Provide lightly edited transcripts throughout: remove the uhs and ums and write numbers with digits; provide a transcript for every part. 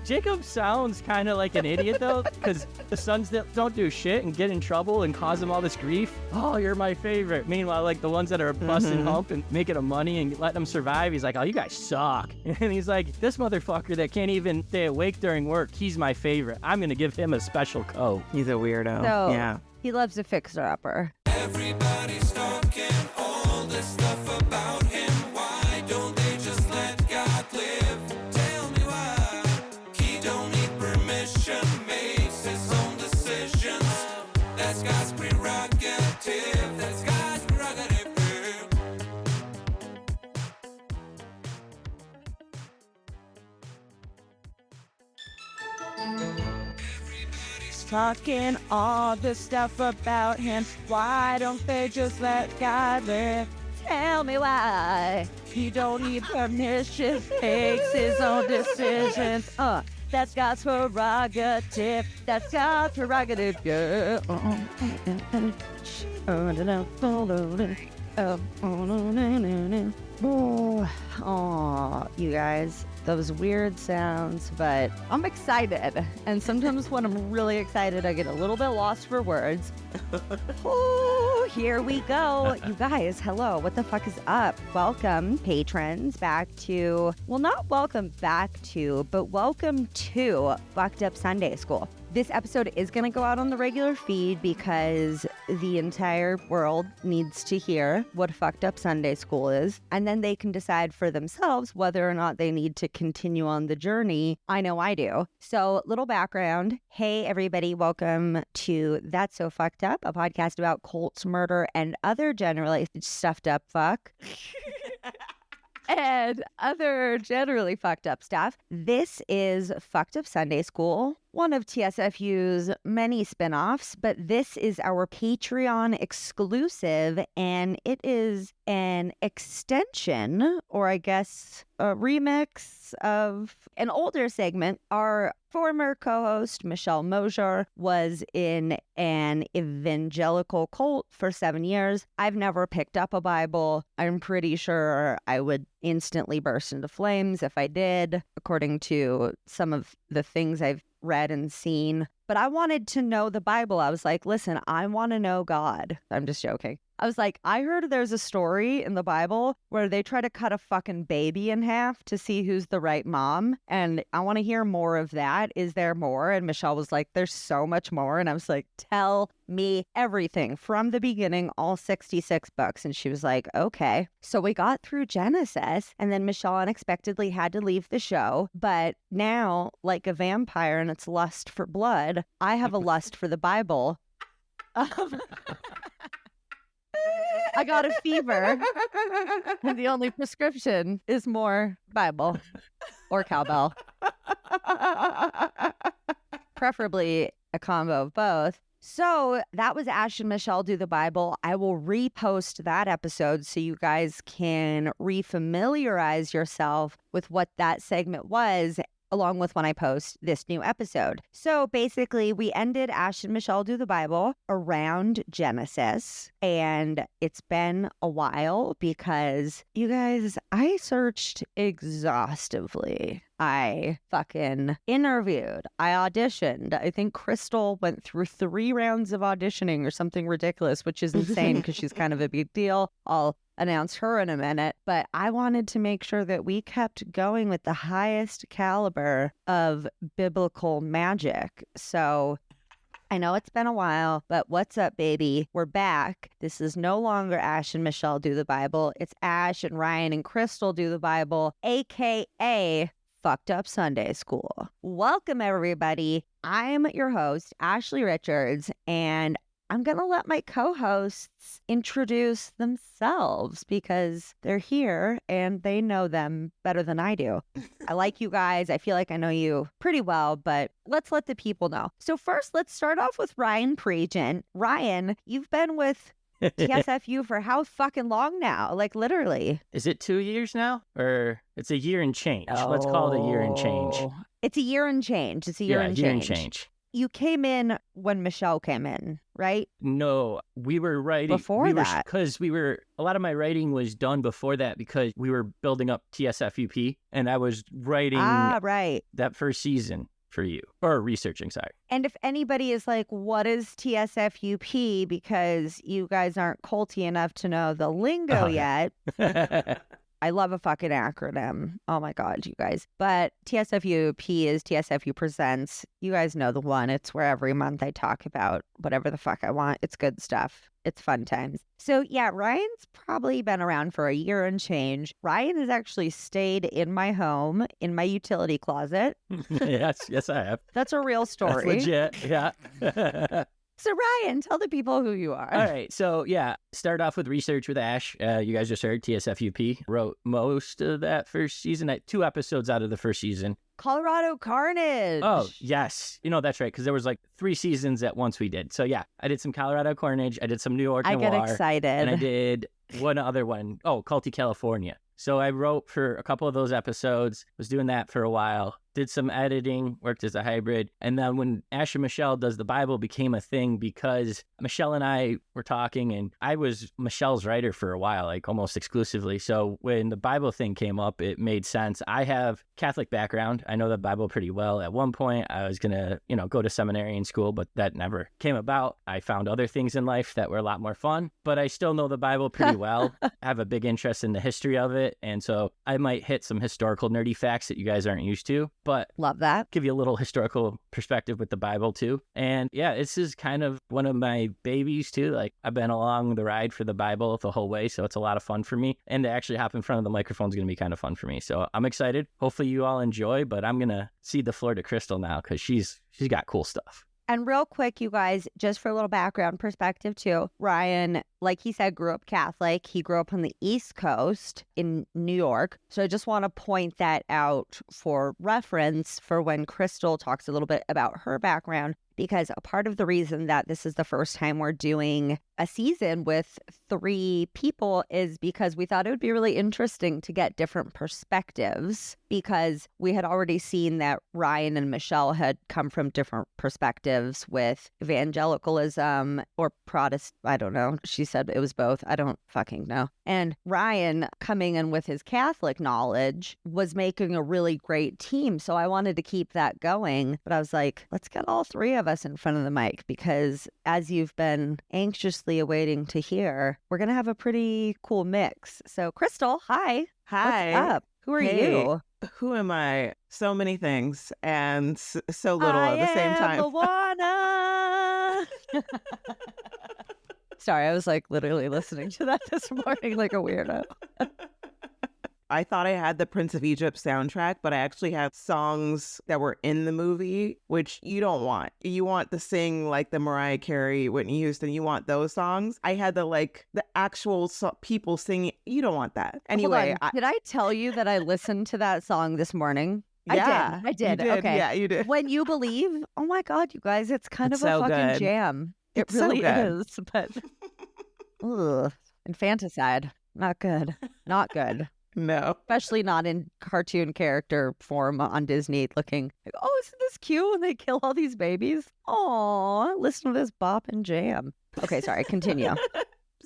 Jacob sounds kind of like an idiot, though, because the sons that don't do shit and get in trouble and cause him all this grief, oh, you're my favorite. Meanwhile, like, the ones that are busting hump and making him money and letting them survive, he's like, oh, you guys suck. And he's like, this motherfucker that can't even stay awake during work, he's my favorite. I'm going to give him a special coat. He's a weirdo. So, yeah. He loves a fixer-upper. Everybody's talking all this stuff about him. Why don't they just let God live? Tell me why. He don't need permission, makes his own decisions. That's God's prerogative. That's God's prerogative. Talking all this stuff about him. Why don't they just let God live? Tell me why. He don't need permission, makes his own decisions. That's God's prerogative. That's God's prerogative. Yeah. Oh, you guys, those weird sounds, but I'm excited. And sometimes when I'm really excited, I get a little bit lost for words. Oh, here we go. You guys, hello. What the fuck is up? Welcome, patrons, back to, well, not welcome back to, but welcome to Fucked Up Sunday School. This episode is going to go out on the regular feed because the entire world needs to hear what Fucked Up Sunday School is, and then they can decide for themselves whether or not they need to continue on the journey. I know I do. So, little background. Hey, everybody. Welcome to That's So Fucked Up, a podcast about cults, murder, and other generally stuffed up fuck. And other generally fucked up stuff. This is Fucked Up Sunday School, one of TSFU's many spinoffs, but this is our Patreon exclusive, and it is an extension, or I guess a remix of an older segment. Our former co-host, Michelle Mosier, was in an evangelical cult for 7 years. I've never picked up a Bible. I'm pretty sure I would instantly burst into flames if I did, according to some of the things I've read and seen. But I wanted to know the Bible. I was like, listen, I want to know God. I'm just joking. I was like, I heard there's a story in the Bible where they try to cut a fucking baby in half to see who's the right mom. And I want to hear more of that. Is there more? And Michelle was like, there's so much more. And I was like, tell me everything from the beginning, all 66 books. And she was like, okay. So we got through Genesis, and then Michelle unexpectedly had to leave the show. But now, like a vampire and its lust for blood, I have a lust for the Bible. I got a fever, and the only prescription is more Bible or cowbell. Preferably a combo of both. So that was Ash and Michelle Do the Bible. I will repost that episode so you guys can refamiliarize yourself with what that segment was, along with when I post this new episode. So basically, we ended Ash and Michelle Do the Bible around Genesis, and it's been a while because, you guys, I searched exhaustively. I fucking interviewed. I auditioned. I think Crystal went through 3 rounds of auditioning or something ridiculous, which is insane because she's kind of a big deal. I'll announce her in a minute, but I wanted to make sure that we kept going with the highest caliber of biblical magic. So I know it's been a while, but what's up, baby? We're back. This is no longer Ash and Michelle Do the Bible. It's Ash and Ryan and Crystal Do the Bible, aka Fucked Up Sunday School. Welcome, everybody. I'm your host, Ashley Richards, and I'm going to let my co-hosts introduce themselves because they're here and they know them better than I do. I like you guys. I feel like I know you pretty well, but let's let the people know. So first, let's start off with Ryan Pregent. Ryan, you've been with TSFU for how fucking long now? Like, literally. Is it 2 years now? Or it's a year and change? Let's call it a year and change. It's a year and change. It's a year and change. you came in when Michelle came in, right? No, we were writing Before that. because a lot of my writing was done before that because we were building up TSFUP and I was writing Right. that first season for you, or researching, sorry. And if anybody is like, what is TSFUP? Because you guys aren't culty enough to know the lingo yet. I love a fucking acronym. Oh my God, you guys. But TSFUP is TSFU Presents. You guys know the one. It's where every month I talk about whatever the fuck I want. It's good stuff. It's fun times. So yeah, Ryan's probably been around for a year and change. Ryan has actually stayed in my home, in my utility closet. Yes, I have. That's a real story. That's legit, yeah. So Ryan, tell the people who you are. All right, so yeah, start off with research with Ash. You guys just heard TSFUP. Wrote most of that first season, 2 episodes out of the first season. Colorado Carnage. Oh, yes. That's right, because there was like 3 seasons at once we did. So yeah, I did some Colorado Carnage, I did some New York I Noir. get excited. And I did one other one. Oh, Culty California. So I wrote for a couple of those episodes, was doing that for a while, did some editing, worked as a hybrid. And then when Ash and Michelle Does the Bible became a thing because Michelle and I were talking and I was Michelle's writer for a while, like almost exclusively. So when the Bible thing came up, it made sense. I have Catholic background. I know the Bible pretty well. At one point, I was going to, go to seminary in school, but that never came about. I found other things in life that were a lot more fun, but I still know the Bible pretty well. I have a big interest in the history of it. And so I might hit some historical nerdy facts that you guys aren't used to, but love that. Give you a little historical perspective with the Bible too. And yeah, this is kind of one of my babies too. Like I've been along the ride for the Bible the whole way. So it's a lot of fun for me. And to actually hop in front of the microphone is going to be kind of fun for me. So I'm excited. Hopefully you all enjoy, but I'm going to cede the floor to Crystal now because she's got cool stuff. And real quick, you guys, just for a little background perspective too, Ryan, like he said, grew up Catholic. He grew up on the East Coast in New York. So I just want to point that out for reference for when Crystal talks a little bit about her background, because a part of the reason that this is the first time we're doing a season with 3 people is because we thought it would be really interesting to get different perspectives, because we had already seen that Ryan and Michelle had come from different perspectives with evangelicalism or Protestant. I don't know. She said it was both. I don't fucking know. And Ryan coming in with his Catholic knowledge was making a really great team. So I wanted to keep that going. But I was like, let's get all 3 of us in front of the mic, because as you've been anxiously awaiting to hear, we're going to have a pretty cool mix. So Crystal, hi. Hi. What's up? Who are you? Who am I? So many things and so little at the same time. Sorry, I was like literally listening to that this morning like a weirdo. I thought I had the Prince of Egypt soundtrack, but I actually have songs that were in the movie, which you don't want. You want to sing like the Mariah Carey, Whitney Houston. You want those songs. I had the actual people singing. You don't want that. Anyway, did I tell you that I listened to that song this morning? Yeah, I did. You did. Okay. Yeah, you did. When You Believe, oh my God, you guys, it's kind It's of a so fucking good. jam. It It's so really good. is, but infanticide, not good. Not good. No. Especially not in cartoon character form on Disney, looking like, oh, isn't this cute when they kill all these babies? Aw, listen to this bop and jam. Okay, sorry, continue.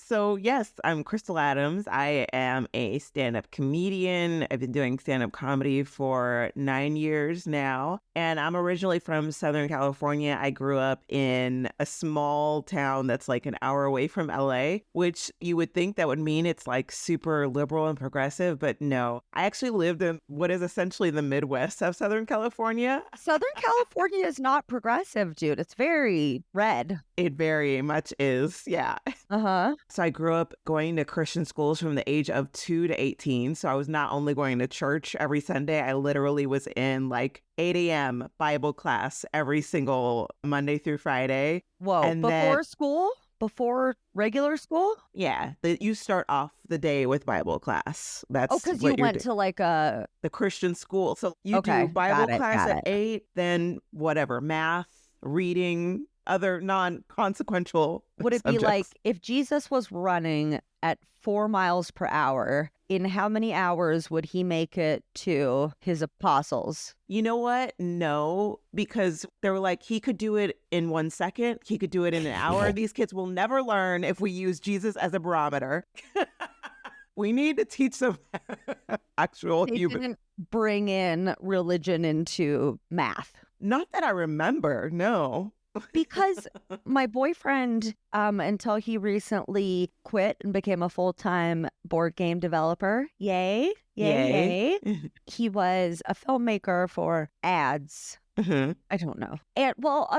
So yes, I'm Crystal Adams. I am a stand-up comedian. I've been doing stand-up comedy for 9 years now. And I'm originally from Southern California. I grew up in a small town that's like an hour away from LA, which you would think that would mean it's like super liberal and progressive, but no. I actually lived in what is essentially the Midwest of Southern California. Southern California is not progressive, dude. It's very red. It very much is, yeah. Uh-huh. So I grew up going to Christian schools from the age of 2 to 18. So I was not only going to church every Sunday, I literally was in like 8 a.m. Bible class every single Monday through Friday. Whoa, And before then- school? Before regular school? Yeah, you start off the day with Bible class. That's Oh, because what you you're went to like a... the Christian school. So you Okay, do Bible got it, class got at it. 8, then whatever, math, reading, other non-consequential Would it be subjects. like if Jesus was running at 4 miles per hour, in how many hours would he make it to his apostles? You know what? No, because they were like, he could do it in 1 second. He could do it in an hour. These kids will never learn if we use Jesus as a barometer. We need to teach them actual They human. didn't bring in religion into math. Not that I remember. No. Because my boyfriend, until he recently quit and became a full-time board game developer, yay, he was a filmmaker for ads. Mhm. I don't know. And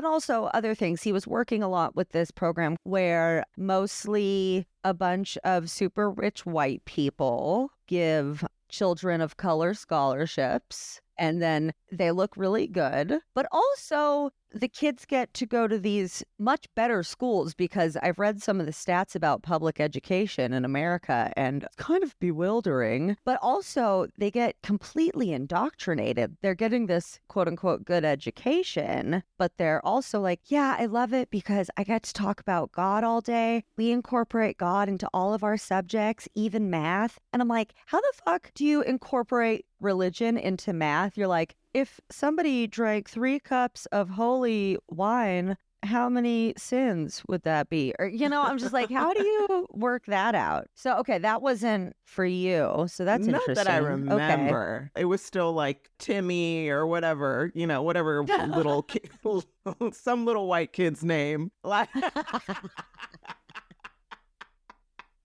also other things. He was working a lot with this program where mostly a bunch of super rich white people give children of color scholarships, and then they look really good. But also the kids get to go to these much better schools, because I've read some of the stats about public education in America, and it's kind of bewildering. But also they get completely indoctrinated. They're getting this quote unquote good education, but they're also like, yeah, I love it because I get to talk about God all day. We incorporate God into all of our subjects, even math. And I'm like, how the fuck do you incorporate religion into math? You're like, if somebody drank 3 cups of holy wine, how many sins would that be? Or, I'm just like, how do you work that out? So, okay, that wasn't for you. So that's Not interesting. that I Okay. remember. It was still like Timmy or whatever, whatever little kid, some little white kid's name. Like,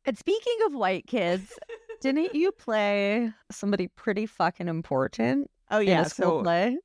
And speaking of white kids, didn't you play somebody pretty fucking important oh in yeah, a school play?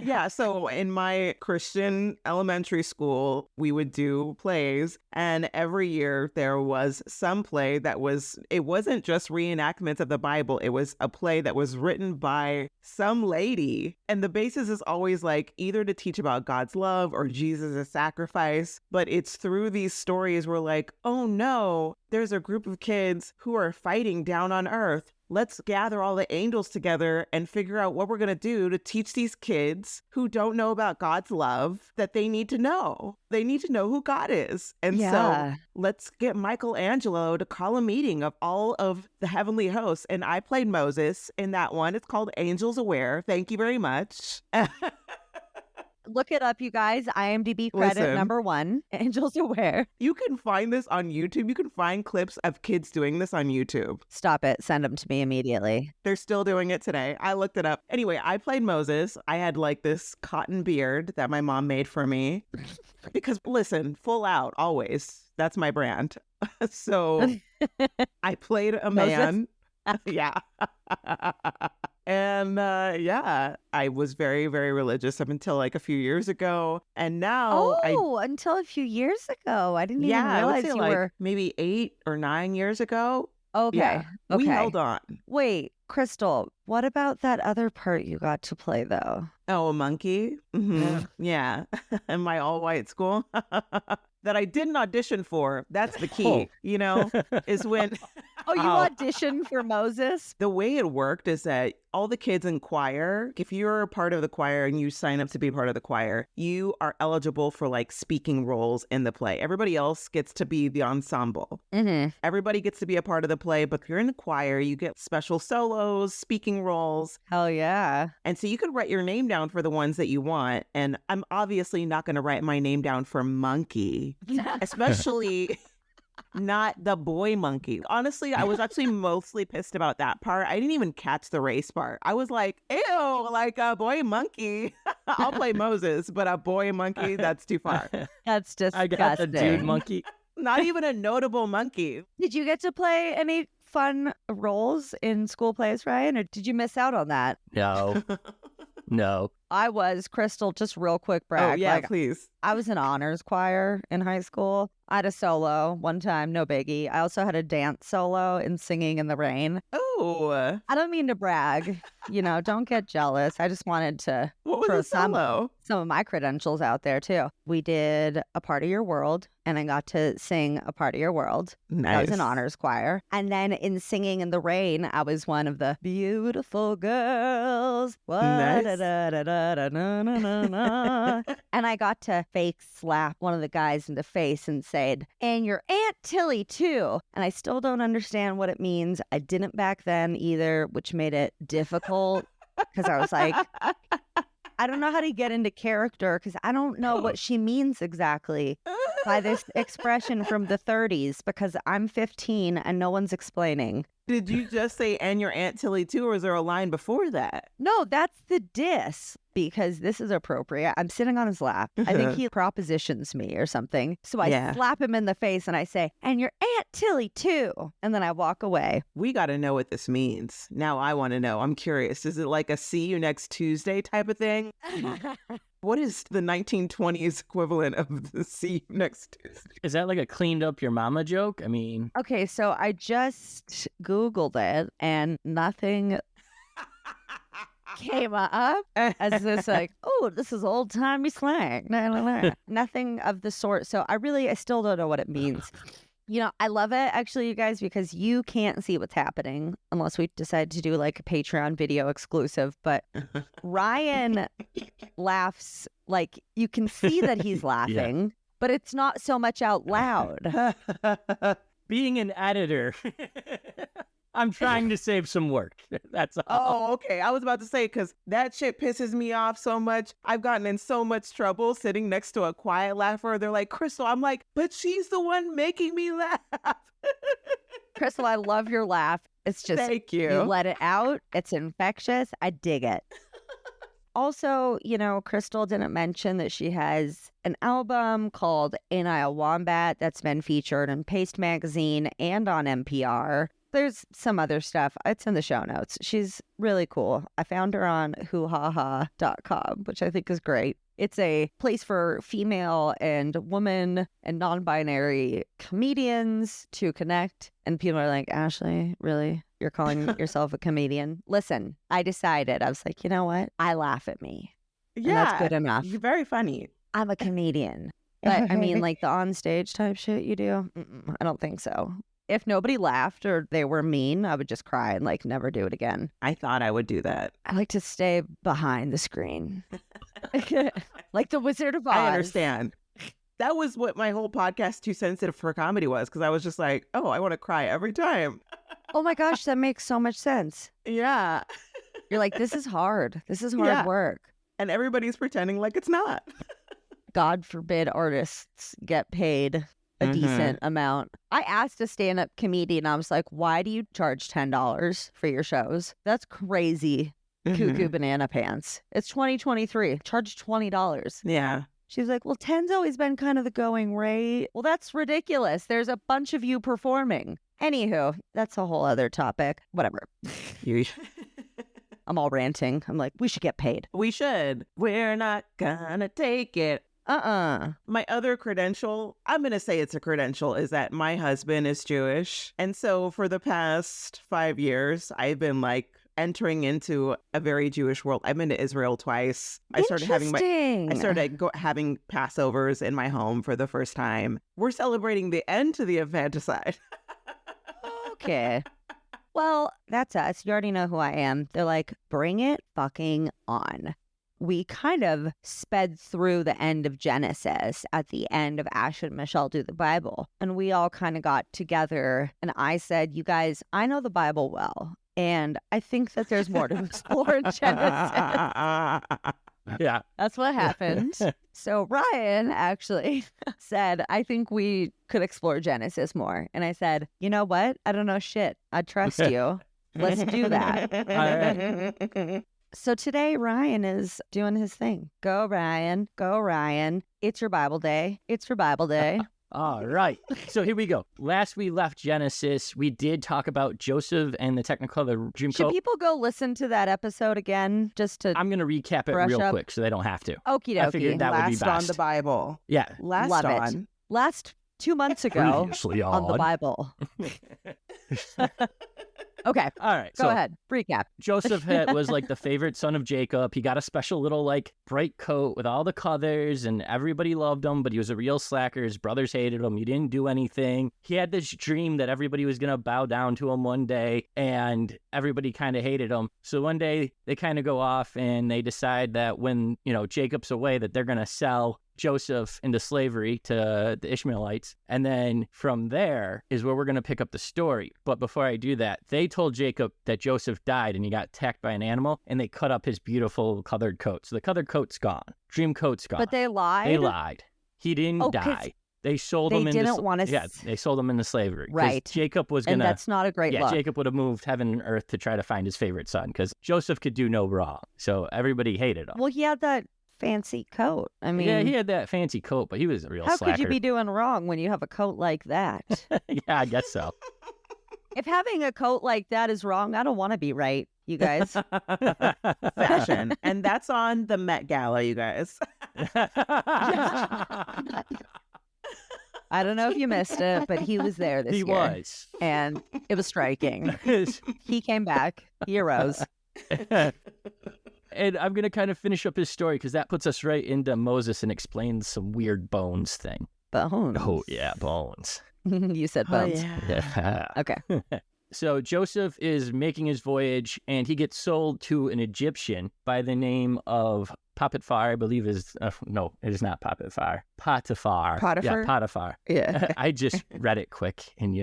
Yeah, so in my Christian elementary school, we would do plays, and every year there was some play it wasn't just reenactments of the Bible, it was a play that was written by some lady. And the basis is always like either to teach about God's love or Jesus' sacrifice, but it's through these stories we're like, oh no, there's a group of kids who are fighting down on earth. Let's gather all the angels together and figure out what we're going to do to teach these kids who don't know about God's love that they need to know. They need to know who God is. And Yeah. so let's get Michelangelo to call a meeting of all of the heavenly hosts. And I played Moses in that one. It's called Angels Aware. Thank you very much. Look it up, you guys. IMDb credit Listen. number 1, Angels Aware. You can find this on YouTube. You can find clips of kids doing this on YouTube. Stop it. Send them to me immediately. They're still doing it today. I looked it up. Anyway, I played Moses. I had like this cotton beard that my mom made for me. Because listen, full out, always. That's my brand. So I played a man. Yeah. And yeah, I was very, very religious up until like a few years ago. And now until a few years ago. I didn't even I would realize say you like were. maybe 8 or 9 years ago. Okay. Yeah, we Okay. held on. Wait, Crystal, what about that other part you got to play though? Oh, a monkey? Mhm. Yeah. In my all-white school that I didn't audition for. That's the key, is when... Oh, you Oh. auditioned for Moses? The way it worked is that all the kids in choir, if you're a part of the choir and you sign up to be part of the choir, you are eligible for like speaking roles in the play. Everybody else gets to be the ensemble. Mm-hmm. Everybody gets to be a part of the play, but if you're in the choir, you get special solos, speaking roles. Hell yeah. And so you could write your name down for the ones that you want. And I'm obviously not going to write my name down for monkey, especially not the boy monkey. Honestly, I was actually mostly pissed about that part. I didn't even catch the race part. I was like, ew, like a boy monkey. I'll play Moses, but a boy monkey, that's too far. That's disgusting. I got the dude monkey. Not even a notable monkey. Did you get to play any fun roles in school plays, Ryan, or did you miss out on that? No. No. I was, Crystal, just real quick brag. Oh, yeah, like, please. I was in honors choir in high school. I had a solo one time, no biggie. I also had a dance solo in Singing in the Rain. Oh, I don't mean to brag, don't get jealous. I just wanted to what was throw the solo? some of my credentials out there too. We did A Part of Your World, and I got to sing A Part of Your World. Nice. That was an honors choir. And then in Singing in the Rain, I was one of the beautiful girls. Nice. Wa-da-da-da-da-da-na-na-na. And I got to fake slap one of the guys in the face and said, "And your Aunt Tilly too." And I still don't understand what it means. I didn't back then either, which made it difficult because I was like, I don't know how to get into character because I don't know what she means exactly by this expression from the 30s because I'm 15 and no one's explaining. Did you just say, "and your Aunt Tilly too," or is there a line before that? No, that's the diss because this is appropriate. I'm sitting on his lap. I think he propositions me or something. So I slap him in the face and I say, "And your Aunt Tilly too." And then I walk away. We got to know what this means. Now I want to know. I'm curious. Is it like a see you next Tuesday type of thing? What is the 1920s equivalent of the see you next Tuesday? Is that like a cleaned up your mama joke? I mean, Okay, so I just Googled it and nothing came up as this like, oh, this is old timey slang. Nah, nah, nah. Nothing of the sort. So I still don't know what it means. You know, I love it actually, you guys, because you can't see what's happening unless we decide to do like a Patreon video exclusive. But Ryan laughs like you can see that he's laughing, but it's not so much out loud. being an editor, I'm trying to save some work. That's all. Oh, okay. I was about to say, because that shit pisses me off so much. I've gotten in so much trouble sitting next to a quiet laugher. They're like, "Crystal," I'm like, "but she's the one making me laugh." Crystal, I love your laugh. It's just, Thank you. you let it out. It's infectious. I dig it. Also, you know, Crystal didn't mention that she has an album called Ain't I a Wombat that's been featured in Paste Magazine and on NPR. There's some other stuff. It's in the show notes. She's really cool. I found her on hoohaha.com, which I think is great. It's a place for female and woman and non-binary comedians to connect. And people are like, "Ashley, really? You're calling yourself a comedian?" Listen, I decided. I was like, you know what? I laugh at me. And that's good enough. You're very funny. I'm a comedian. But I mean, like the on-stage type shit you do? I don't think so. If nobody laughed or they were mean, I would just cry and like never do it again. I thought I would do that. I like to stay behind the screen. Like the Wizard of Oz. I understand. That was what my whole podcast Too Sensitive for Comedy was, because I was just like, oh, I want to cry every time. Oh my gosh, that makes so much sense. Yeah. You're like, this is hard. This is hard work. And everybody's pretending like it's not. God forbid artists get paid a decent amount. I asked a stand-up comedian, I was like, "Why do you charge $10 for your shows? That's crazy. Cuckoo banana pants. It's 2023. Charge $20. Yeah. She was like, "Well, 10's always been kind of the going rate." Well, that's ridiculous. There's a bunch of you performing. Anywho, that's a whole other topic. Whatever. I'm all ranting. I'm like, we should get paid. We should. We're not gonna take it. My other credential, I'm going to say it's a credential, is that my husband is Jewish. And so for the past 5 years, I've been like entering into a very Jewish world. I've been to Israel twice. I started having having Passovers in my home for the first time. We're celebrating the end to the infanticide. Okay. Well, that's us. You already know who I am. They're like, bring it fucking on. We kind of sped through the end of Genesis at the end of Ash and Michelle Do the Bible. And we all kind of got together and I said, "You guys, I know the Bible well. And I think that there's more to explore in Genesis." Yeah. That's what happened. So Ryan actually said, "I think we could explore Genesis more." And I said, "You know what? I don't know shit. I trust you. Let's do that." All right. So today, Ryan is doing his thing. Go, Ryan. Go, Ryan. It's your Bible day. It's your Bible day. All right. So here we go. Last we left Genesis, we did talk about Joseph and the technicolor dream Should coat. people go listen to that episode again just to I'm going to recap it brush real up? quick so they don't have to. Okie I dokie. figured that would be Last on best. the Bible. Yeah. Last Love on. it. Last 2 months ago Previously on the Bible. Okay. All right. Go ahead. Recap. Joseph was like the favorite son of Jacob. He got a special little like bright coat with all the colors and everybody loved him, but he was a real slacker. His brothers hated him. He didn't do anything. He had this dream that everybody was going to bow down to him one day, and everybody kind of hated him. So one day they kind of go off and they decide that when, Jacob's away, that they're going to sell Joseph into slavery to the Ishmaelites. And then from there is where we're going to pick up the story. But before I do that, they told Jacob that Joseph died and he got attacked by an animal, and they cut up his beautiful colored coat. So the colored coat's gone. Dream coat's gone. But they lied? They lied. He didn't die. They sold him they sold him into slavery. Right. Jacob was going and to... that's not a great look. Jacob would have moved heaven and earth to try to find his favorite son, because Joseph could do no wrong. So everybody hated him. Well, he had that fancy coat. I mean, yeah, he had that fancy coat, but he was a real slacker. How could you be doing wrong when you have a coat like that? Yeah, I guess so. If having a coat like that is wrong, I don't want to be right, you guys. Fashion. And that's on the Met Gala, you guys. I don't know if you missed it, but he was there this year. He was. And it was striking. He came back. He arose. And I'm going to kind of finish up his story because that puts us right into Moses and explains some weird bones thing. Bones? Oh, yeah, bones. You said bones. Oh, yeah. Okay. So Joseph is making his voyage, and he gets sold to an Egyptian by the name of Potiphar, I believe is... no, it is not Potiphar. Potiphar. Potiphar? Yeah, Potiphar. Yeah. I just read it quick, and,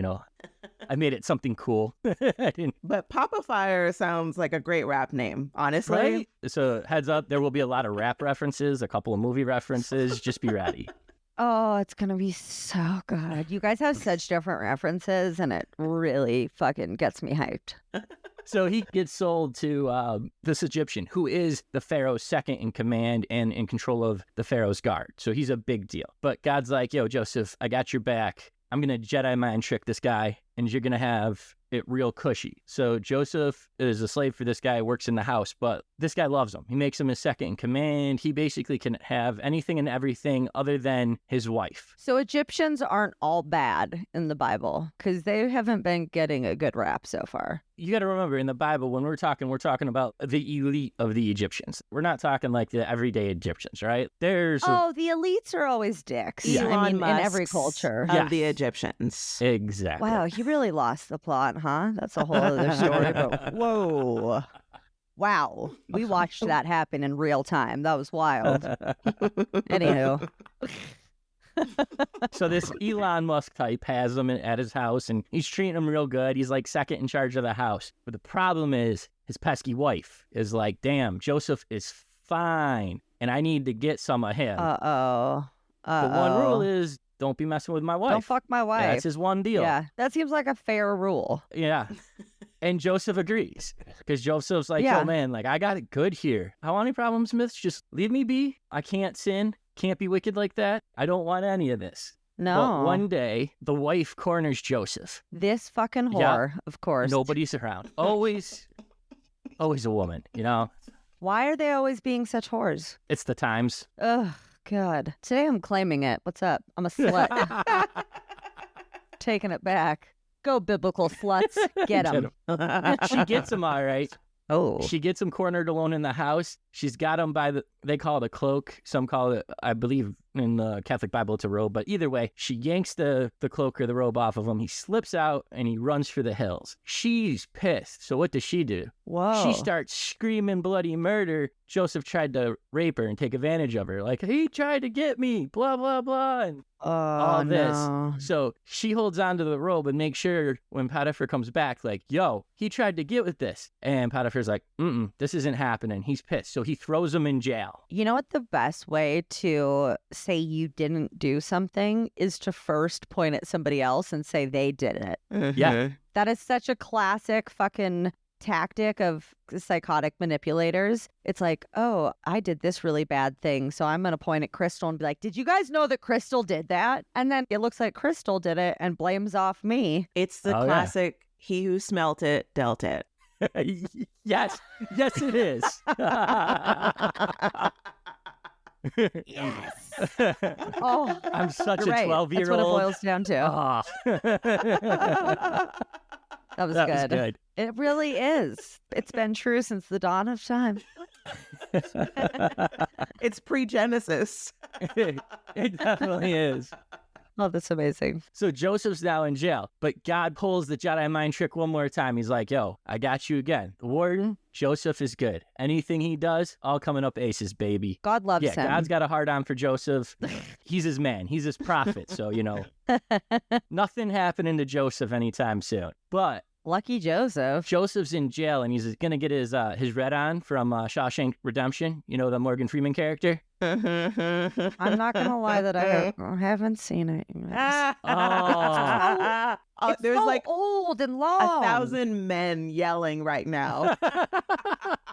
I made it something cool. I didn't... But Papa Fire sounds like a great rap name, honestly. Right? So heads up, there will be a lot of rap references, a couple of movie references. Just be ready. Oh, it's going to be so good. You guys have such different references, and it really fucking gets me hyped. So he gets sold to this Egyptian, who is the Pharaoh's second in command and in control of the Pharaoh's guard. So he's a big deal. But God's like, yo, Joseph, I got your back. I'm going to Jedi mind trick this guy, and you're going to have it real cushy. So Joseph is a slave for this guy, works in the house, but this guy loves him. He makes him his second in command. He basically can have anything and everything other than his wife. So Egyptians aren't all bad in the Bible, because they haven't been getting a good rap so far. You got to remember, in the Bible, when we're talking about the elite of the Egyptians. We're not talking like the everyday Egyptians, right? The elites are always dicks. Yeah. I mean, in Elon every Musk's culture. Of the Egyptians. Exactly. Wow, he really lost the plot, huh? That's a whole other story, but whoa. Wow. We watched that happen in real time. That was wild. Anywho. So this Elon Musk type has him at his house, and he's treating him real good. He's like second in charge of the house. But the problem is his pesky wife is like, damn, Joseph is fine, and I need to get some of him. Uh-oh. The one rule is don't be messing with my wife. Don't fuck my wife. That's his one deal. Yeah, that seems like a fair rule. Yeah. And Joseph agrees, because Joseph's like, yo, man, like, I got it good here. How any problems, Smiths? Just leave me be. I can't sin. Can't be wicked like that. I don't want any of this. No. But one day, the wife corners Joseph. This fucking whore, of course. Nobody's around. Always a woman, Why are they always being such whores? It's the times. Ugh, God. Today I'm claiming it. What's up? I'm a slut. Taking it back. Go, biblical sluts. Get them. She gets him all right. Oh. She gets him cornered alone in the house. She's got him by they call it a cloak. Some call it, I believe in the Catholic Bible, it's a robe. But either way, she yanks the cloak or the robe off of him. He slips out and he runs for the hills. She's pissed. So what does she do? Whoa. She starts screaming bloody murder. Joseph tried to rape her and take advantage of her. Like, he tried to get me, blah, blah, blah. And all this. No. So she holds on to the robe and makes sure when Potiphar comes back, like, yo, he tried to get with this. And Potiphar's like, this isn't happening. He's pissed. So he throws him in jail. You know what the best way to say you didn't do something is to first point at somebody else and say they did it. Yeah. That is such a classic fucking tactic of psychotic manipulators. It's like, oh, I did this really bad thing, so I'm going to point at Crystal and be like, did you guys know that Crystal did that? And then it looks like Crystal did it and blames off me. It's the classic, he who smelt it, dealt it. Yes, it is. Yes. Oh, I'm such a right. 12-year-old. That's what it boils down to. Oh. That was That good. was good. It really is. It's been true since the dawn of time. It's pre-Genesis. It definitely is. Oh, that's amazing. So Joseph's now in jail, but God pulls the Jedi mind trick one more time. He's like, yo, I got you again. The warden, Joseph is good. Anything he does, all coming up aces, baby. God loves Yeah, him. God's got a hard on for Joseph. He's his man. He's his prophet. So, nothing happening to Joseph anytime soon. But Lucky Joseph. Joseph's in jail, and he's going to get his red on from Shawshank Redemption. You know, the Morgan Freeman character? I'm not going to lie that I haven't seen it. It's There's so like old and long. 1,000 men yelling right now.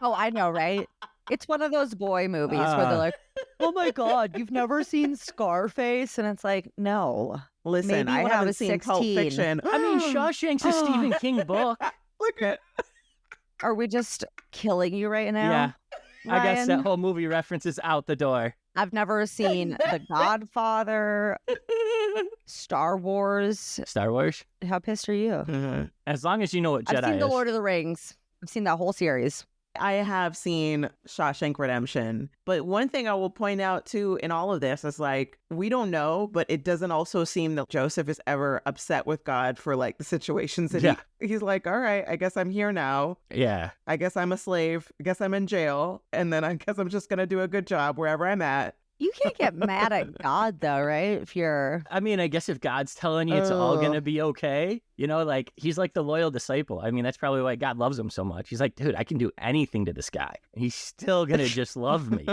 Oh, I know, right? It's one of those boy movies where they're like, oh my God, you've never seen Scarface? And it's like, no. Listen, Maybe I when I haven't was seen Pulp 16. Fiction. I mean, Shawshank's a Stephen King book. Look at Are we just killing you right now? Yeah. I guess Ryan? that whole movie reference is out the door. I've never seen The Godfather, Star Wars. Star Wars? How pissed are you? As long as you know what Jedi I've seen is. The Lord of the Rings. I've seen that whole series. I have seen Shawshank Redemption, but one thing I will point out too in all of this is like, we don't know, but it doesn't also seem that Joseph is ever upset with God for like the situations that he's like, all right, I guess I'm here now. Yeah. I guess I'm a slave. I guess I'm in jail. And then I guess I'm just going to do a good job wherever I'm at. You can't get mad at God, though, right? If you're... I mean, I guess if God's telling you it's all going to be okay, like he's like the loyal disciple. I mean, that's probably why God loves him so much. He's like, dude, I can do anything to this guy. He's still going to just love me.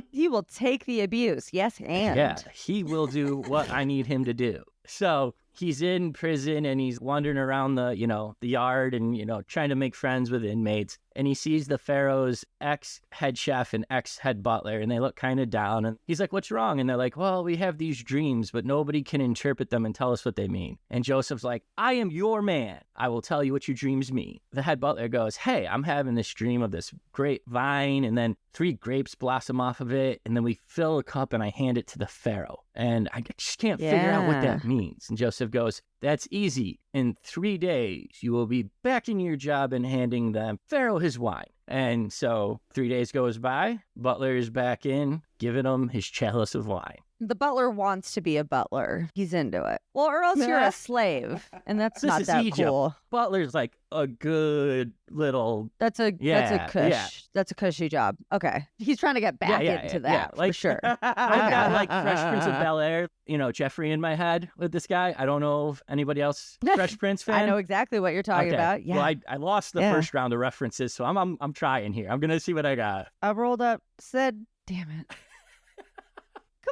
He will take the abuse. Yes, and... Yeah, he will do what I need him to do. So he's in prison and he's wandering around the yard and, trying to make friends with inmates. And he sees the Pharaoh's ex-head chef and ex-head butler, and they look kind of down. And he's like, what's wrong? And they're like, well, we have these dreams, but nobody can interpret them and tell us what they mean. And Joseph's like, I am your man. I will tell you what your dreams mean. The head butler goes, hey, I'm having this dream of this great vine, and then 3 grapes blossom off of it, and then we fill a cup and I hand it to the Pharaoh. And I just can't figure out what that means. And Joseph goes, that's easy. In 3 days, you will be back in your job and handing the Pharaoh his wine. And so 3 days goes by, butler is back in, giving him his chalice of wine. The butler wants to be a butler. He's into it. Well, or else you're a slave, and that's This not is that Egypt. cool. Butler's like a good little... That's a Yeah, cush. yeah. That's a cushy job. Okay. He's trying to get back into that for like, sure. I've got like Fresh Prince of Bel-Air, Jeffrey in my head with this guy. I don't know if anybody else Fresh Prince fan. I know exactly what you're talking about. Yeah. Well, I lost the first round of references, so I'm trying here. I'm gonna see what I got. I rolled up, said, damn it.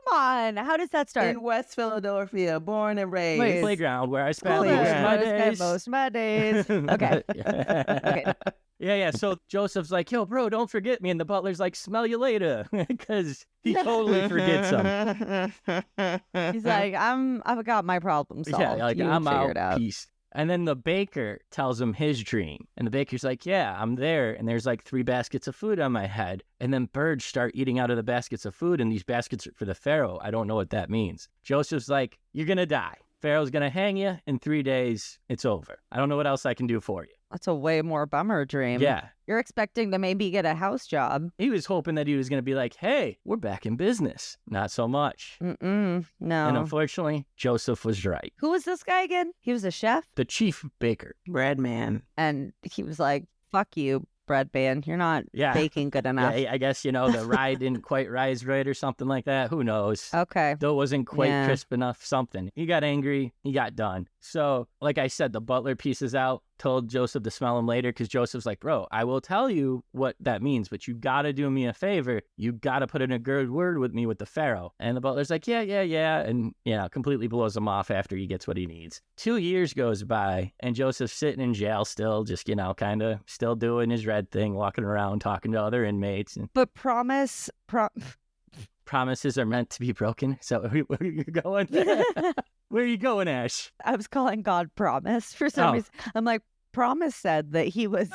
Come on. How does that start? In West Philadelphia, born and raised. Wait, Playground where I spent Cool. most of my I spent days. most of my days. Okay. Okay. Yeah. So Joseph's like, yo, bro, don't forget me. And the butler's like, smell you later. Because he totally forgets him. He's like, I've got my problem solved. Yeah, like, You I'm figure it out. Peace. And then the baker tells him his dream. And the baker's like, yeah, I'm there. And there's like 3 baskets of food on my head. And then birds start eating out of the baskets of food. And these baskets are for the Pharaoh. I don't know what that means. Joseph's like, you're going to die. Pharaoh's going to hang you. In 3 days, it's over. I don't know what else I can do for you. That's a way more bummer dream. Yeah. You're expecting to maybe get a house job. He was hoping that he was going to be like, hey, we're back in business. Not so much. No. And unfortunately, Joseph was right. Who was this guy again? He was a chef? The chief baker. Bread man. And he was like, fuck you, bread man. You're not baking good enough. Yeah, I guess, the rye didn't quite rise right or something like that. Who knows? Okay. Dough wasn't quite crisp enough, something. He got angry. He got done. So, like I said, the butler pieces out, told Joseph to smell him later because Joseph's like, bro, I will tell you what that means, but you got to do me a favor. You got to put in a good word with me with the Pharaoh. And the butler's like, yeah. And, completely blows him off after he gets what he needs. 2 years goes by and Joseph's sitting in jail still, just, kind of still doing his red thing, walking around, talking to other inmates. But promises are meant to be broken. So where are you going? Where are you going, Ash? I was calling God Promise for some reason. I'm like, Promise said that he was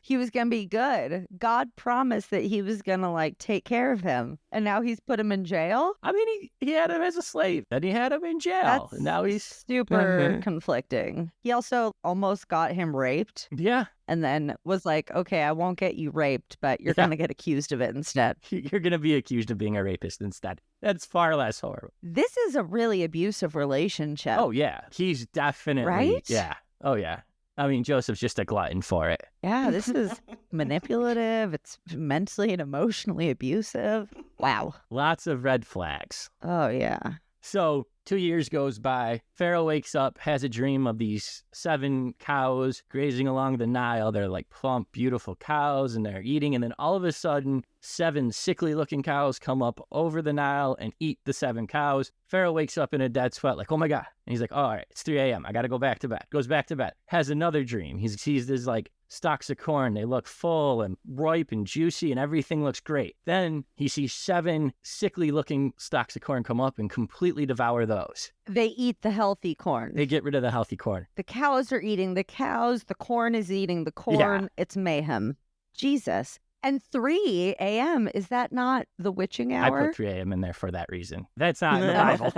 He was going to be good. God promised that he was going to like take care of him. And now he's put him in jail. I mean, he had him as a slave. Then he had him in jail. That's And now he's, super conflicting. He also almost got him raped yeah, and then was like, okay, I won't get you raped, but you're Yeah. going to get accused of it instead. you're going to be accused of being a rapist instead. That's far less horrible. This is a really abusive relationship. Oh, yeah. He's definitely, Right? Yeah. Oh, yeah. I mean, Joseph's just a glutton for it. Yeah, this is manipulative. It's mentally and emotionally abusive. Wow. Lots of red flags. Oh, yeah. So 2 years goes by. Pharaoh wakes up, has a dream of these 7 cows grazing along the Nile. They're like plump, beautiful cows, and they're eating. And then all of a sudden, 7 sickly-looking cows come up over the Nile and eat the 7 cows. Pharaoh wakes up in a dead sweat, like, oh my God. And he's like, all right, it's 3 a.m. I got to go back to bed. Goes back to bed. Has another dream. He sees this like stalks of corn. They look full and ripe and juicy and everything looks great. Then he sees 7 sickly-looking stalks of corn come up and completely devour those. They eat the healthy corn. They get rid of the healthy corn. The cows are eating the cows. The corn is eating the corn. It's mayhem. Jesus. And 3 a.m., is that not the witching I hour? put 3 a.m. in there for that reason. That's not in the Bible.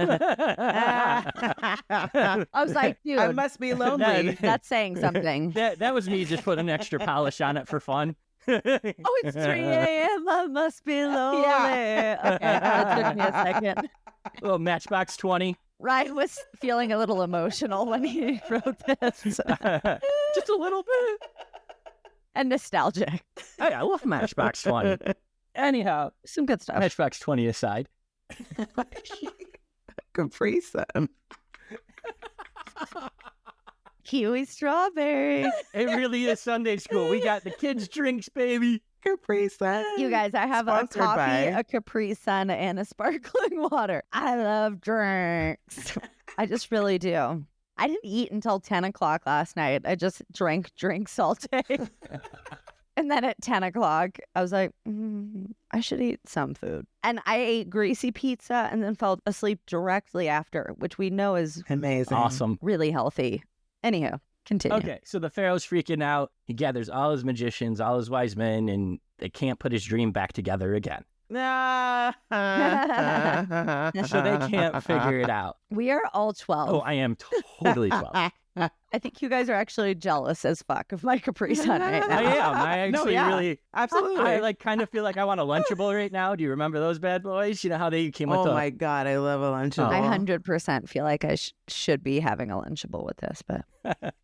I was like, dude, I must be lonely. that's saying something. that was me just putting extra polish on it for fun. Oh, it's 3 a.m. I must be lonely. Okay, that took me a second. Little Matchbox 20. Ryan was feeling a little emotional when he wrote this. Just a little bit. And nostalgic. Hey, I love Matchbox 20. Anyhow, Some good stuff. Matchbox 20 aside. Capri Sun. Kiwi strawberry. It really is Sunday school. We got the kids' drinks, baby. Capri Sun. You guys, I have Sponsored a coffee, by- a Capri Sun, and a sparkling water. I love drinks. I just really do. I didn't eat until 10 o'clock last night. I just drank drinks all day. And then at 10 o'clock, I was like, I should eat some food. And I ate greasy pizza and then fell asleep directly after, which we know is Amazing. Awesome. really healthy. Anyhow, continue. Okay, so the Pharaoh's freaking out. He gathers all his magicians, all his wise men, and they can't put his dream back together again. So So they can't figure it out. We are all 12. Oh, I am totally 12. I think you guys are actually jealous as fuck of my Capri Sun right now. I am. I actually yeah. really, Absolutely. I like kind of feel like I want a Lunchable right now. Do you remember those bad boys? You know how they came with Oh the... my God, I love a Lunchable. I 100% feel like I should be having a Lunchable with this, but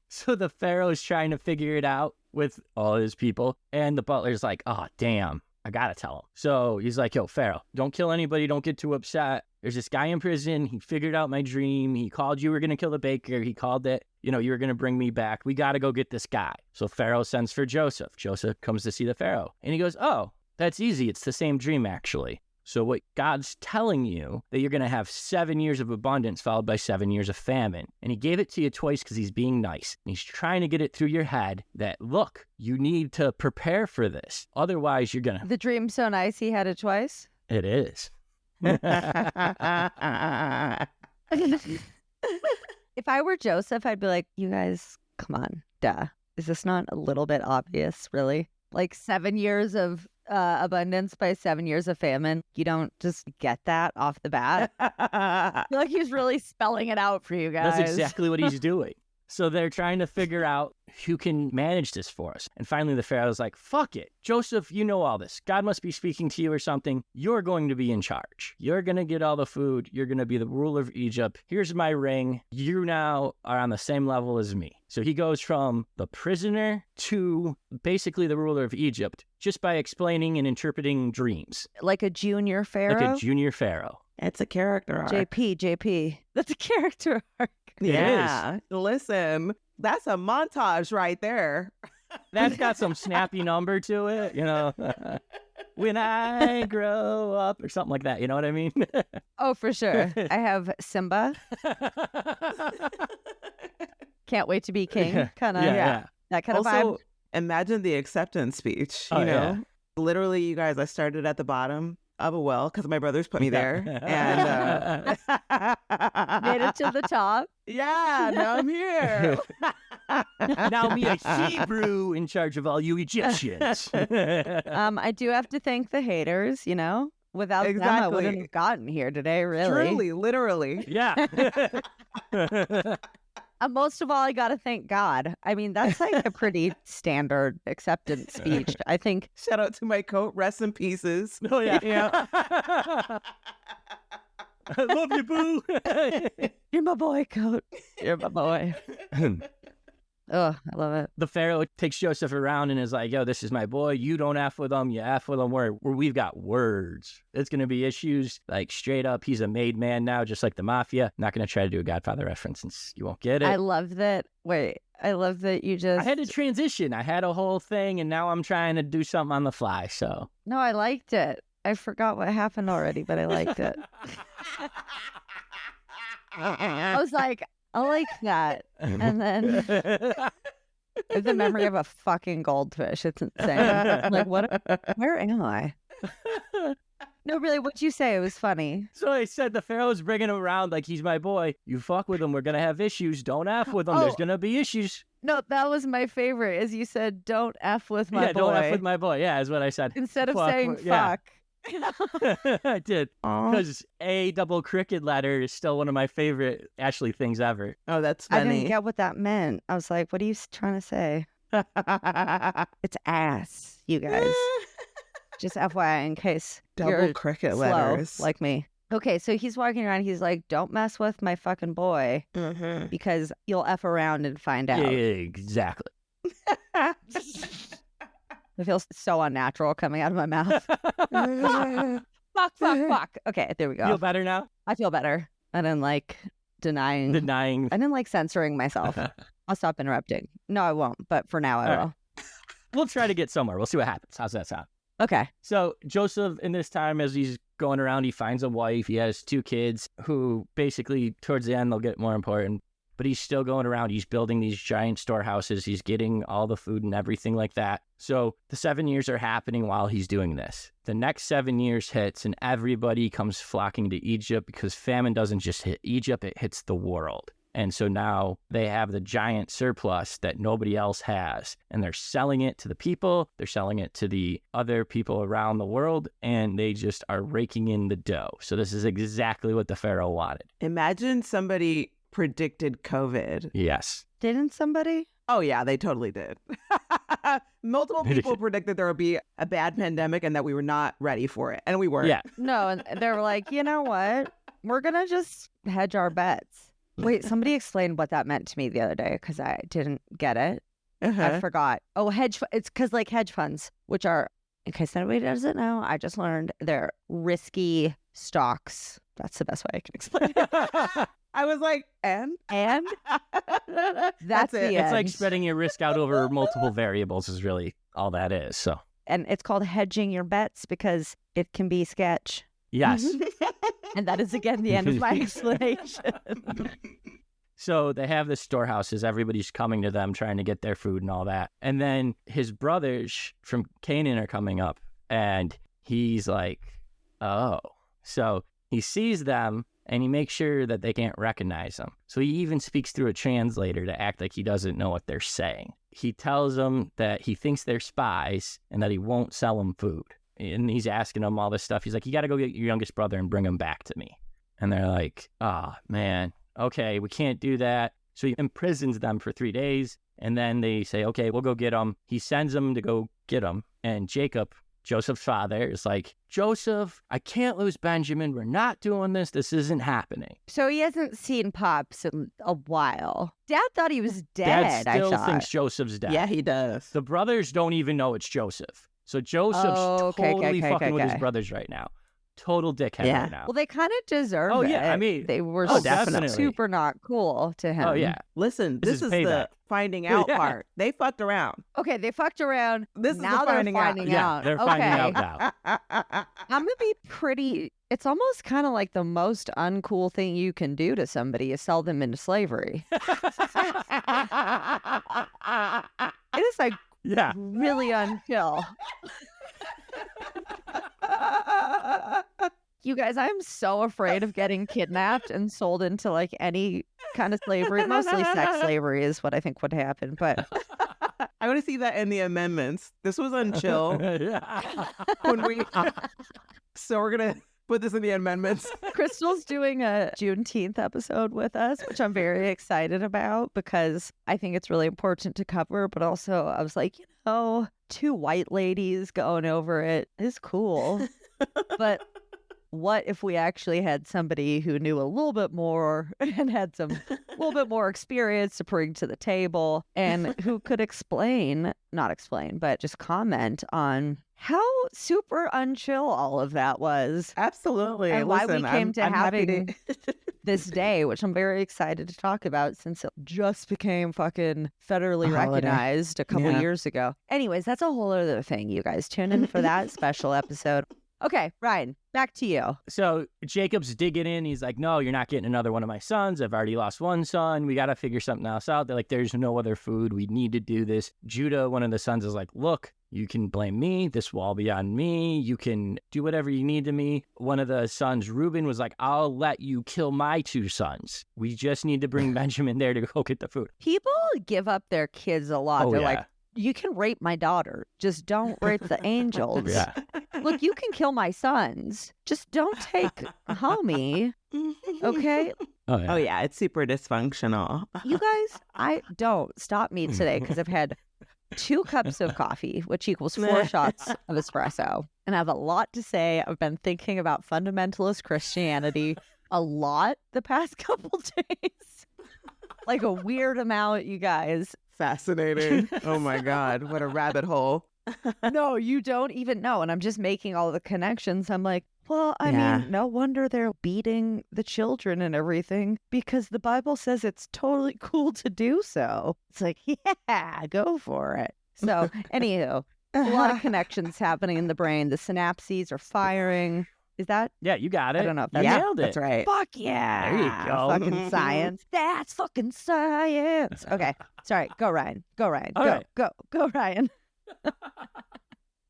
So the Pharaoh's trying to figure it out with all his people. And the butler's like, oh, damn, I gotta tell him. So he's like, yo, Pharaoh, don't kill anybody. Don't get too upset. There's this guy in prison. He figured out my dream. He called you were going to kill the baker. He called it, you were going to bring me back. We got to go get this guy. So Pharaoh sends for Joseph. Joseph comes to see the Pharaoh. And he goes, oh, that's easy. It's the same dream, actually. So what God's telling you, that you're going to have 7 years of abundance followed by 7 years of famine. And he gave it to you twice because he's being nice. And he's trying to get it through your head that, look, you need to prepare for this. Otherwise, you're going to... the dream's so nice he had it twice. It is. If I were Joseph, I'd be like, you guys, come on, duh. Is this not a little bit obvious, really? Like 7 years of abundance by 7 years of famine. You don't just get that off the bat. I feel like he's really spelling it out for you guys. That's exactly what he's doing. So they're trying to figure out who can manage this for us. And finally, the Pharaoh's like, fuck it. Joseph, you know all this. God must be speaking to you or something. You're going to be in charge. You're going to get all the food. You're going to be the ruler of Egypt. Here's my ring. You now are on the same level as me. So he goes from the prisoner to basically the ruler of Egypt just by explaining and interpreting dreams. Like a junior pharaoh. Like a junior Pharaoh. It's a character arc. JP. That's a character arc. Yeah. Listen, that's a montage right there. That's got some snappy number to it, when I grow up or something like that. You know what I mean? Oh, for sure. I have Simba. Can't wait to be king. Kind of, Yeah. that kind of vibe. Also, imagine the acceptance speech. Oh, You know, yeah. literally, you guys, I started at the bottom of a well because my brothers put me there. And Made it to the top. yeah, now I'm here. Now me a Hebrew in charge of all you Egyptians. I do have to thank the haters, you know? Without them, I wouldn't Exactly. have gotten here today, really. Truly, literally. Yeah. Most of all, I got to thank God. I mean, that's like a pretty standard acceptance speech. I think Shout out to my coat. Rest in pieces. Oh, yeah. Yeah. I love you, boo. you're my boy, Coat. You're my boy. Oh, I love it. The Pharaoh takes Joseph around and is like, yo, this is my boy. You don't F with him. You F with him. We've got words. It's going to be issues. Like, straight up, he's a made man now, just like the mafia. Not going to try to do a Godfather reference since you won't get it. I love that. Wait, I love that you just. I had to transition. I had a whole thing, and now I'm trying to do something on the fly, so. No, I liked it. I forgot what happened already, but I liked it. I was like, I like that. And then I have the memory of a fucking goldfish. It's insane. Like, where am I? No, really, what'd you say? It was funny. So I said the Pharaoh's bringing him around like he's my boy. You fuck with him, we're going to have issues. Don't F with him. There's going to be issues. No, that was my favorite, as you said, don't F with my boy. Don't F with my boy. Yeah, is what I said. Instead of Fuck saying with- yeah. fuck. I did. Because a double cricket letter is still one of my favorite Ashley things ever. Oh, that's I funny. didn't get what that meant. I was like, what are you trying to say? It's ass, you guys. Just FYI, in case Double you're cricket slow letters. like me. Okay, so he's walking around. He's like, don't mess with my fucking boy Mhm. because you'll F around and find out. Exactly. It feels so unnatural coming out of my mouth. Fuck. Okay, there we go. Feel better now? I feel better. I didn't like denying. Denying. I didn't like censoring myself. I'll stop interrupting. No, I won't. But for now, I All right. will. We'll try to get somewhere. We'll see what happens. How's that sound? Okay. So Joseph, in this time, as he's going around, he finds a wife. He has 2 kids who basically, towards the end, they'll get more important. But he's still going around. He's building these giant storehouses. He's getting all the food and everything like that. So the 7 years are happening while he's doing this. The next 7 years hits and everybody comes flocking to Egypt because famine doesn't just hit Egypt, it hits the world. And so now they have the giant surplus that nobody else has. And they're selling it to the people. They're selling it to the other people around the world. And they just are raking in the dough. So this is exactly what the Pharaoh wanted. Imagine somebody predicted COVID. Yes. Didn't somebody? Oh, yeah, they totally did. Multiple people predicted there would be a bad pandemic and that we were not ready for it. And we weren't. Yeah. No, and they were like, you know what? We're going to just hedge our bets. Wait, somebody explained what that meant to me the other day because I didn't get it. I forgot. Oh, it's because like hedge funds, which are, in case anybody doesn't know, I just learned they're risky stocks. That's the best way I can explain it. I was like, and? And That's it. the It's like end. spreading your risk out over multiple variables is really all that is. So, And it's called hedging your bets because it can be sketch. yes. And that is again the end of my explanation. So they have this storehouses. Everybody's coming to them trying to get their food and all that. And then his brothers from Canaan are coming up and he's like, oh. So he sees them and he makes sure that they can't recognize him. So he even speaks through a translator to act like he doesn't know what they're saying. He tells them that he thinks they're spies and that he won't sell them food. And he's asking them all this stuff. He's like, you got to go get your youngest brother and bring him back to me. And they're like, oh, man, okay, we can't do that. So he imprisons them for 3 days. And then they say, okay, we'll go get him. He sends them to go get him. And Jacob, Joseph's father, is like, Joseph, I can't lose Benjamin. We're not doing this. This isn't happening. So he hasn't seen Pops in a while. Dad thought he was dead, Dad still I thought. thinks Joseph's dead. Yeah, he does. The brothers don't even know it's Joseph. So Joseph's totally fucking with his brothers right now. Total dickhead right now. Well, they kind of deserve it. Oh, yeah, I mean, they were definitely. super not cool to him. Oh, yeah. Listen, This this is is the payback. finding out Yeah. part. They fucked around. Okay, they fucked around. This is now the finding they're out. finding Yeah, out. they're okay. finding out now. I'm gonna be pretty. It's almost kind of like the most uncool thing you can do to somebody is sell them into slavery. It is like Yeah. really unchill. You guys, I'm so afraid of getting kidnapped and sold into like any kind of slavery. Mostly sex slavery is what I think would happen. But I want to see that in the amendments. This was on chill when we. So we're gonna put this in the amendments. Crystal's doing a Juneteenth episode with us, which I'm very excited about because I think it's really important to cover. But also, I was like, two white ladies going over it is cool. But what if we actually had somebody who knew a little bit more and had a little bit more experience to bring to the table and who could not explain, but just comment on how super unchill all of that was. Absolutely. And why we Listen, came to I'm happy having this day, which I'm very excited to talk about since it just became fucking federally A holiday. recognized a couple years ago. Anyways, that's a whole other thing, you guys. Tune in for that special episode. Okay, Ryan, back to you. So Jacob's digging in. He's like, no, you're not getting another one of my sons. I've already lost one son. We got to figure something else out. They're like, there's no other food. We need to do this. Judah, one of the sons, is like, look, you can blame me. This will all be on me. You can do whatever you need to me. One of the sons, Reuben, was like, I'll let you kill my two sons. We just need to bring Benjamin there to go get the food. People give up their kids a lot. Oh, They're yeah. like, you can rape my daughter. Just don't rape the angels. Yeah. Look, you can kill my sons. Just don't take homie. Okay? Oh yeah, it's super dysfunctional. You guys, don't stop me today because I've had 2 cups of coffee, which equals 4 shots of espresso. And I have a lot to say. I've been thinking about fundamentalist Christianity a lot the past couple days. Like a weird amount, you guys. Fascinating. Oh my God, what a rabbit hole. No, you don't even know. And I'm just making all the connections. I'm like, well, I mean, no wonder they're beating the children and everything because the Bible says it's totally cool to do so. It's like, yeah, go for it. So, anywho, a lot of connections happening in the brain. The synapses are firing. Is that? Yeah, you got it. I don't know if You that's nailed it. That's right. Fuck yeah. There you go. Fucking science. That's fucking science. Okay. Sorry. Go, Ryan. Go, Ryan. All Go, right. go, Ryan.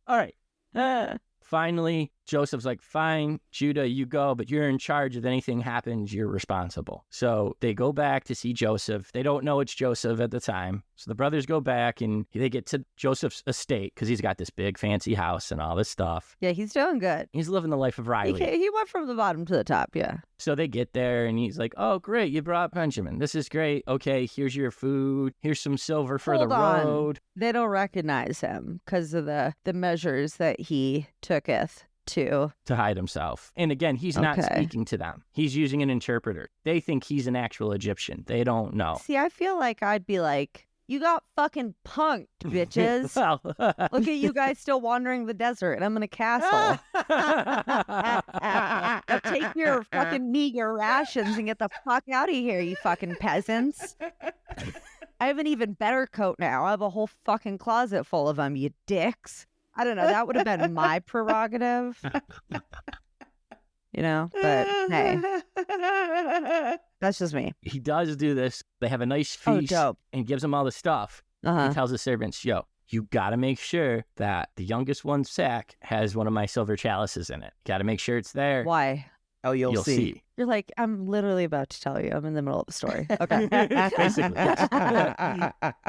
All right. Finally, Joseph's like, fine, Judah, you go, but you're in charge. If anything happens, you're responsible. So they go back to see Joseph. They don't know it's Joseph at the time. So the brothers go back and they get to Joseph's estate because he's got this big fancy house and all this stuff. Yeah, he's doing good. He's living the life of Riley. He went from the bottom to the top, yeah. So they get there and he's like, oh, great, you brought Benjamin. This is great. Okay, here's your food. Here's some silver for Hold the on. road. They don't recognize him because of the measures that he tooketh to. To hide himself. And again, he's not Okay. speaking to them. He's using an interpreter. They think he's an actual Egyptian. They don't know. See, I feel like I'd be like, you got fucking punked, bitches. Well, Look at you guys still wandering the desert and I'm in a castle. Now take your fucking meager rations and get the fuck out of here, you fucking peasants. I have an even better coat now. I have a whole fucking closet full of them, you dicks. I don't know. That would have been my prerogative. But hey, that's just me. he does do this. They have a nice Oh, feast dope. and gives them all the stuff. Uh-huh. He tells the servants, yo, you got to make sure that the youngest one's sack has one of my silver chalices in it. Got to make sure it's there. Why? Oh, you'll see. You're like, I'm literally about to tell you. I'm in the middle of a story. Okay. Basically, yes.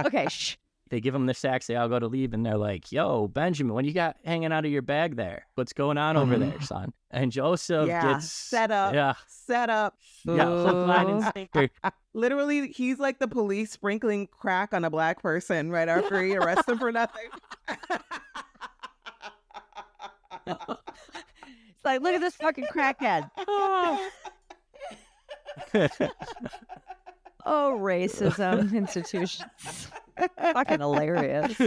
Okay. Shh. They give them the sacks. They all go to leave, and they're like, yo, Benjamin, what do you got hanging out of your bag there? What's going on over there, son? And Joseph gets... set up. Yeah. Set up. Yeah, hook, line, and sinker. Literally, he's like the police sprinkling crack on a black person right after he arrests him for nothing. It's like, look at this fucking crackhead. Oh, racism institutions. Fucking hilarious.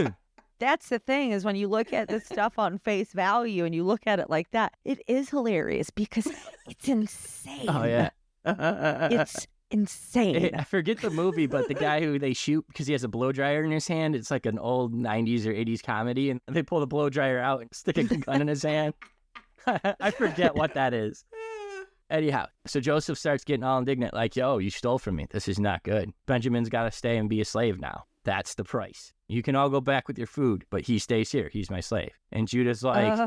That's the thing is when you look at this stuff on face value and you look at it like that, it is hilarious because it's insane. Oh, yeah. It's insane. I forget the movie, but the guy who they shoot because he has a blow dryer in his hand, it's like an old 90s or 80s comedy, and they pull the blow dryer out and stick a gun in his hand. I forget what that is. Anyhow, so Joseph starts getting all indignant, like, yo, you stole from me. This is not good. Benjamin's got to stay and be a slave now. That's the price. You can all go back with your food, but he stays here. He's my slave. And Judah's like,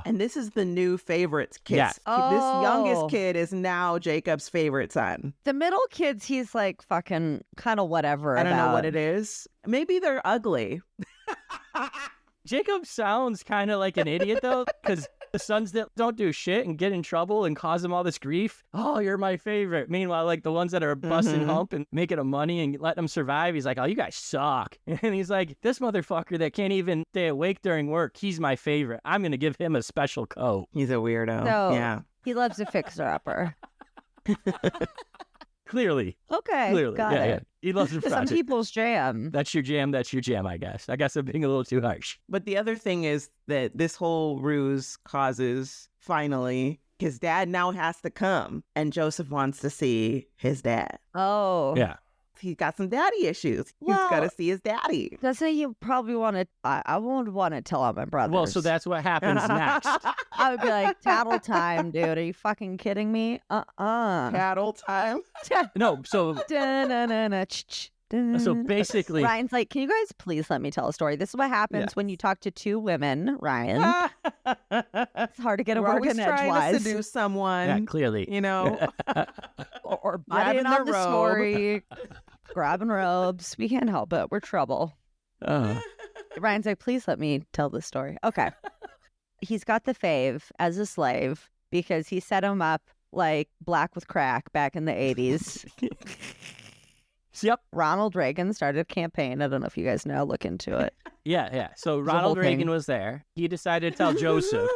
And this is the new favorites kid. Yeah. This Oh. youngest kid is now Jacob's favorite son. The middle kids, he's like fucking kind of whatever. I don't know what about. it is. Maybe they're ugly. Jacob sounds kind of like an idiot, though, because the sons that don't do shit and get in trouble and cause him all this grief. Oh, you're my favorite. Meanwhile, like the ones that are busting hump and making him money and letting them survive, he's like, oh, you guys suck. And he's like, this motherfucker that can't even stay awake during work, he's my favorite. I'm going to give him a special coat. He's a weirdo. So Yeah. he loves a fixer-upper. Clearly. Okay, got yeah, it. yeah. He loves the Some project. people's jam. That's your jam, I guess. I guess I'm being a little too harsh. But the other thing is that this whole ruse causes, finally, his dad now has to come. And Joseph wants to see his dad. Oh. Yeah. He's got some daddy issues. He's got Well- to see his daddy. Doesn't he probably want to? I won't want to tell all my brothers. Well, so that's what happens next. I would be like, tattle time, dude. Are you fucking kidding me? Cattle time. No, so So basically, Ryan's like, can you guys please let me tell a story? This is what happens when you talk to two women, Ryan. It's hard to get a We're word always in trying to edgewise. seduce someone. yeah, clearly. You know, Or butt grabbing in our on the robe. story, grabbing robes. We can't help it. We're trouble. Ryan's like, please let me tell this story. Okay. He's got the fave as a slave because he set him up like black with crack back in the 80s. Yep. Ronald Reagan started a campaign. I don't know if you guys know. Look into it. Yeah. So a Ronald whole thing. Reagan was there. He decided to tell Joseph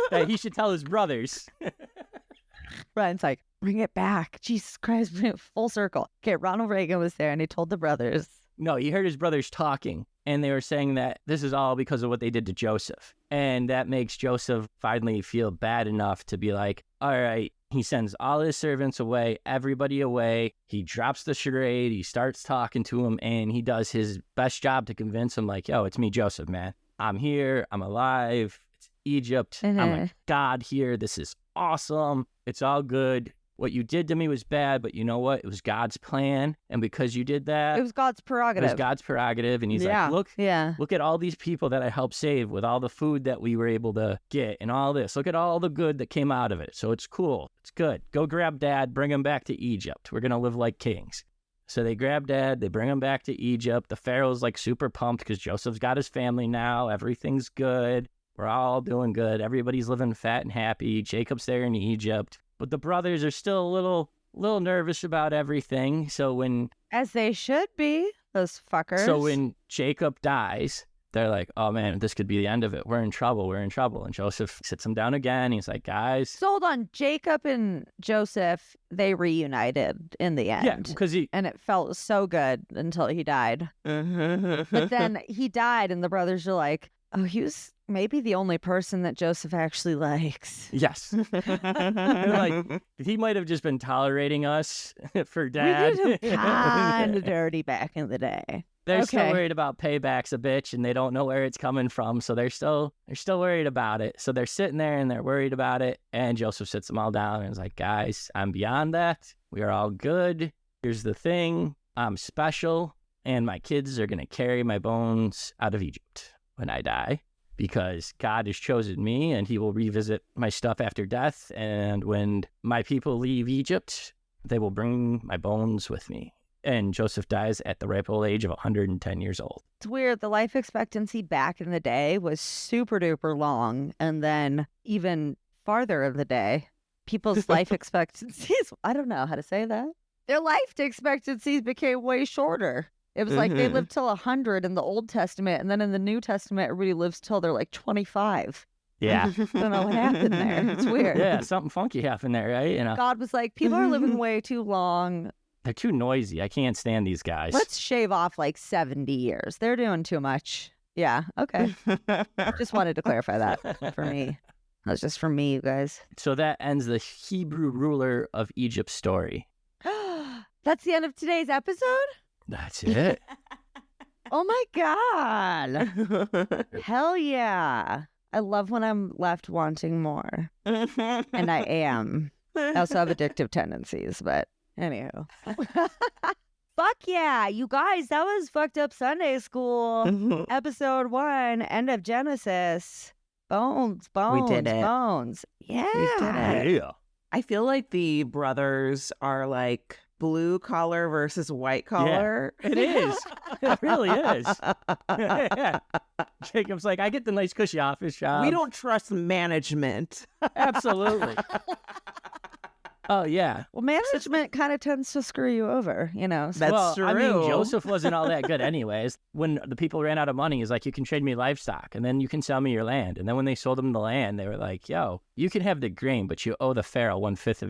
that he should tell his brothers. Ryan's like, bring it back. Jesus Christ, bring it full circle. Okay, Ronald Reagan was there and he told the brothers. No, he heard his brothers talking, and they were saying that this is all because of what they did to Joseph. And that makes Joseph finally feel bad enough to be like, all right, he sends all his servants away, everybody away. He drops the charade. He starts talking to him, and he does his best job to convince him, like, yo, it's me, Joseph, man. I'm here. I'm alive. It's Egypt. I'm a god here. This is awesome. It's all good. What you did to me was bad, but you know what? It was God's plan. And because you did that, It was God's it prerogative. was God's prerogative. And he's Yeah. like, Yeah. look at all these people that I helped save with all the food that we were able to get and all this. Look at all the good that came out of it. So it's cool. It's good. Go grab Dad, bring him back to Egypt. We're going to live like kings. So they grab Dad, they bring him back to Egypt. The Pharaoh's like super pumped because Joseph's got his family now. Everything's good. We're all doing good. Everybody's living fat and happy. Jacob's there in Egypt. But the brothers are still a little nervous about everything. So when As they should be, those fuckers. when Jacob dies, they're like, oh man, this could be the end of it. We're in trouble. And Joseph sits him down again. He's like, guys. So hold on, Jacob and Joseph, they reunited in the end. Yeah, because he, And it felt so good until he died. But then he died, and the brothers are like, oh, he was maybe the only person that Joseph actually likes. yes. Like, he might have just been tolerating us for Dad. We did him kind of dirty back in the day. They're still Okay. worried about paybacks a bitch, and they don't know where it's coming from. So they're still worried about it. So they're sitting there and they're worried about it. And Joseph sits them all down and is like, guys, I'm beyond that. We are all good. Here's the thing. I'm special, and my kids are going to carry my bones out of Egypt when I die, because God has chosen me, and he will revisit my stuff after death. And when my people leave Egypt, they will bring my bones with me. And Joseph dies at the ripe old age of 110 years old. It's weird. The life expectancy back in the day was super duper long. And then even farther of the day, people's life expectancies, I don't know how to say that. Their life expectancies became way shorter. It was like they lived till 100 in the Old Testament. And then in the New Testament, everybody lives till they're like 25. Yeah. I don't know what happened there. It's weird. Yeah, something funky happened there, right? You know, God was like, people are living way too long. they're too noisy. I can't stand these guys. Let's shave off like 70 years. They're doing too much. Yeah. Okay. Just wanted to clarify that for me. That was just for me, you guys. So that ends the Hebrew ruler of Egypt story. That's the end of today's episode? That's it. Oh my God. Hell yeah. I love when I'm left wanting more. And I am. I also have addictive tendencies, but anywho. Fuck yeah. You guys, that was Fucked Up Sunday School, episode 1, end of Genesis. Bones, We did it. bones. Yeah. We did it. Yeah. I feel like the brothers are like blue collar versus white collar. It is. It really is. Jacob's like, I get the nice cushy office job. We don't trust management. Absolutely. Oh, yeah. Well, management kind of tends to screw you over, you know. So That's well, I mean, true. Joseph wasn't all that good anyways. When the people ran out of money, he's like, you can trade me livestock, and then you can sell me your land. And then when they sold him the land, they were like, yo, you can have the grain, but you owe the Pharaoh 1/5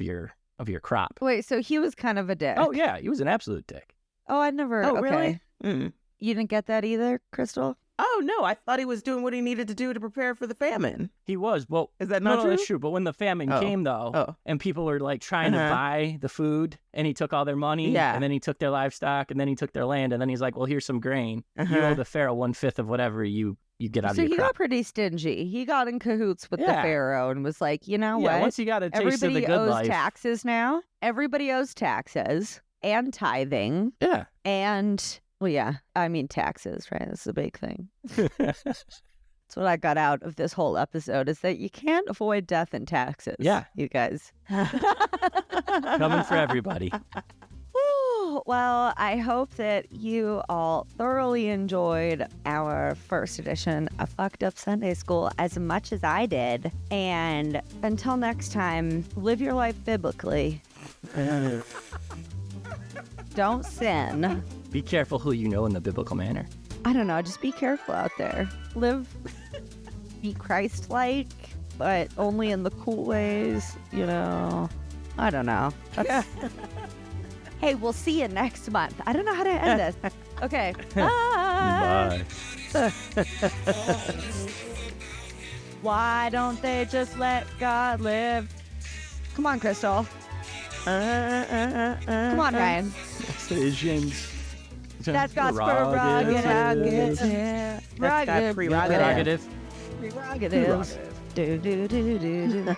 of your crop. wait, so he was kind of a dick. Oh, yeah. He was an absolute dick. Oh, I never. Oh, okay. really? Mm. You didn't get that either, Crystal? Oh, no. I thought he was doing what he needed to do to prepare for the famine. He was. Well, Is that no, not no, true? that's true. But when the famine Oh. came, though, Oh. and people were like trying to buy the food, and he took all their money, Yeah. and then he took their livestock, and then he took their land, and then he's like, well, here's some grain. You Uh-huh. owe the Pharaoh 1/5 of whatever you get out So of he your crop. got pretty stingy. He got in cahoots with the Yeah. Pharaoh and was like, you know Yeah, what? once you got a taste of the Everybody good owes life. taxes now. Everybody owes taxes and tithing Yeah. and, well, yeah, I mean taxes, right? That's the big thing. That's what I got out of this whole episode is that you can't avoid death and taxes. Yeah. You guys. Coming for everybody. Woo. Well, I hope that you all thoroughly enjoyed our first edition of Fucked Up Sunday School as much as I did. And until next time, live your life biblically. Don't sin. Be careful who you know in the biblical manner. I don't know, just be careful out there. Live, be Christ-like, but only in the cool ways, you know. I don't know. That's- Hey, we'll see you next month. I don't know how to end this. Okay. Bye. Why don't they just let God live? Come on, Crystal. Come on, Ryan. Decisions. That's God's prerogative. That's God's prerogative. Prerogative. Prerogatives. Do, do, do, do, do.